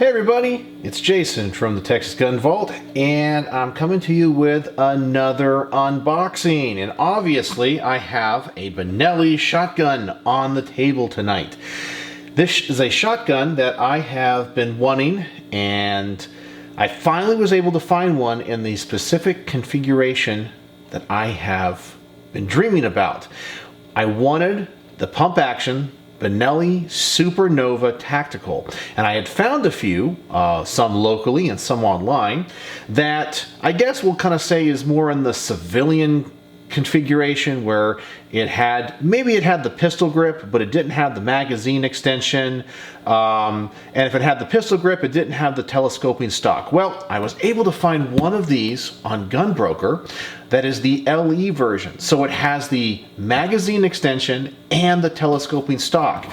Hey everybody, it's Jason from the Texas Gun Vault, and I'm coming to you with another unboxing. And obviously I have a Benelli shotgun on the table tonight. This is a shotgun that I have been wanting, and I finally was able to find one in the specific configuration that I have been dreaming about. I wanted the pump action Benelli SuperNova Tactical, and I had found a few, some locally and some online, that I guess we'll kind of say is more in the civilian configuration, where maybe it had the pistol grip, but it didn't have the magazine extension, and if it had the pistol grip, it didn't have the telescoping stock. Well, I was able to find one of these on Gunbroker that is the LE version, so it has the magazine extension and the telescoping stock.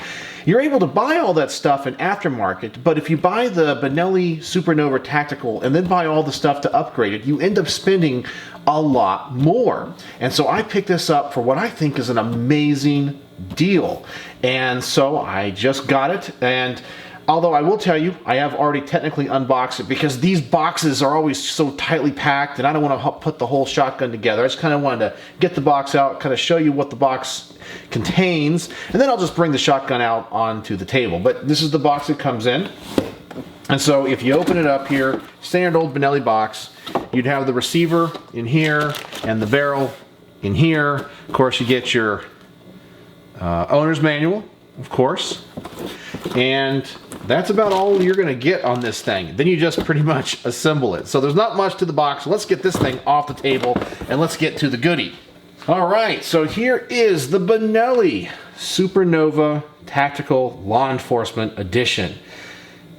You're able to buy all that stuff in aftermarket, but if you buy the Benelli SuperNova Tactical and then buy all the stuff to upgrade it, you end up spending a lot more. And so I picked this up for what I think is an amazing deal. And so I just got it, and although I will tell you, I have already technically unboxed it because these boxes are always so tightly packed and I don't want to put the whole shotgun together. I just kind of wanted to get the box out, kind of show you what the box contains, and then I'll just bring the shotgun out onto the table. But this is the box it comes in. And so if you open it up here, standard old Benelli box, you'd have the receiver in here and the barrel in here. Of course, you get your owner's manual, of course, and that's about all you're going to get on this thing. Then you just pretty much assemble it. So there's not much to the box. Let's get this thing off the table and let's get to the goodie. All right, so here is the Benelli SuperNova Tactical Law Enforcement Edition.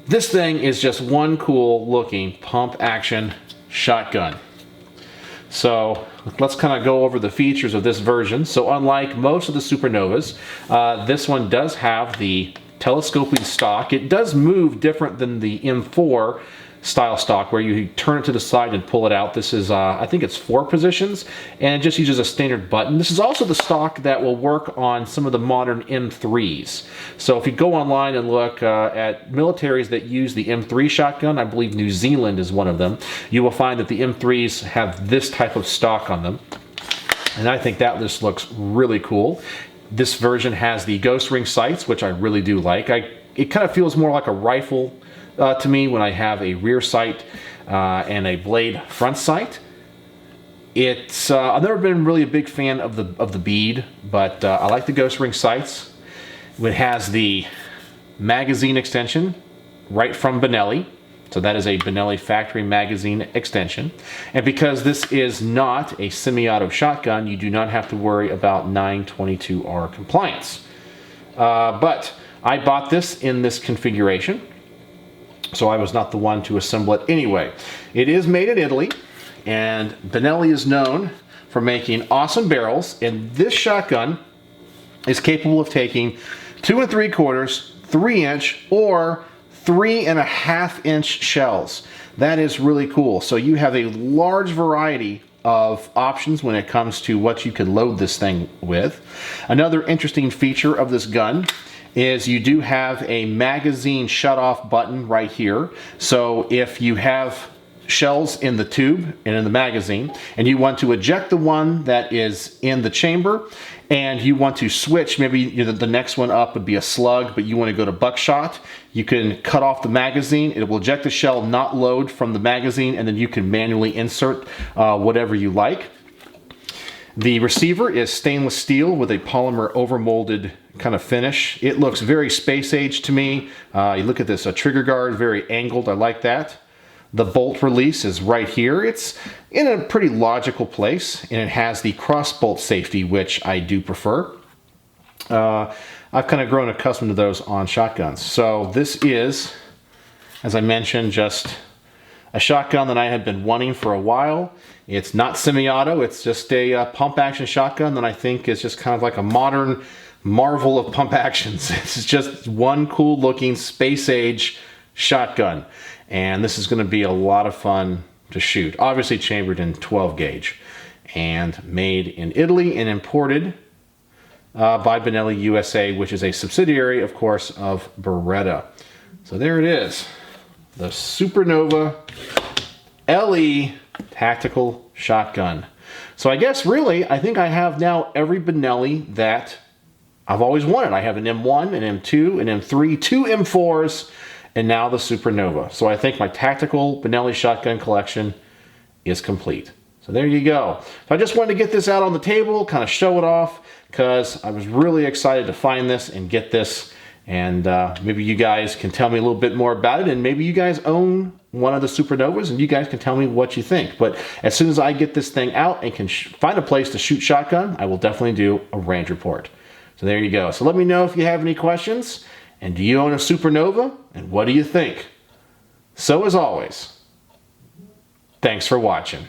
This thing is just one cool looking pump action shotgun. So let's kind of go over the features of this version. So unlike most of the SuperNovas, this one does have the telescoping stock. It does move different than the M4 style stock, where you turn it to the side and pull it out. This is, I think it's 4 positions, and it just uses a standard button. This is also the stock that will work on some of the modern M3s. So if you go online and look at militaries that use the M3 shotgun, I believe New Zealand is one of them, you will find that the M3s have this type of stock on them. And I think that just looks really cool. This version has the ghost ring sights, which I really do like. It kind of feels more like a rifle to me when I have a rear sight and a blade front sight. I've never been really a big fan of the bead, but I like the ghost ring sights. It has the magazine extension right from Benelli. So that is a Benelli factory magazine extension. And because this is not a semi-auto shotgun, you do not have to worry about 922R compliance. But I bought this in this configuration, so I was not the one to assemble it anyway. It is made in Italy, and Benelli is known for making awesome barrels, and this shotgun is capable of taking 2 3/4, 3-inch, or 3.5-inch shells. That is really cool. So you have a large variety of options when it comes to what you can load this thing with. Another interesting feature of this gun is you do have a magazine shut-off button right here. So if you have shells in the tube and in the magazine, and you want to eject the one that is in the chamber, and you want to switch, maybe the next one up would be a slug, but you want to go to buckshot, you can cut off the magazine, it will eject the shell, not load from the magazine, and then you can manually insert whatever you like. The receiver is stainless steel with a polymer overmolded kind of finish. It looks very space age to me. You look at this, a trigger guard, very angled, I like that. The bolt release is right here. It's in a pretty logical place, and it has the cross bolt safety, which I do prefer. I've kind of grown accustomed to those on shotguns. So this is, as I mentioned, just a shotgun that I had been wanting for a while. It's not semi-auto, it's just a pump action shotgun that I think is just kind of like a modern marvel of pump actions. It's just one cool looking space age shotgun. And this is going to be a lot of fun to shoot. Obviously chambered in 12 gauge and made in Italy and imported by Benelli USA, which is a subsidiary, of course, of Beretta. So there it is. the SuperNova LE Tactical Shotgun. So I guess really, I think I have now every Benelli that I've always wanted. I have an M1, an M2, an M3, 2 M4s, and now the SuperNova. So I think my tactical Benelli shotgun collection is complete. So there you go. So I just wanted to get this out on the table, kind of show it off, because I was really excited to find this and get this. And maybe you guys can tell me a little bit more about it, and maybe you guys own one of the SuperNovas and you guys can tell me what you think. But as soon as I get this thing out and can find a place to shoot shotgun, I will definitely do a range report. So there you go. So let me know if you have any questions, and do you own a SuperNova, and what do you think? So as always, thanks for watching.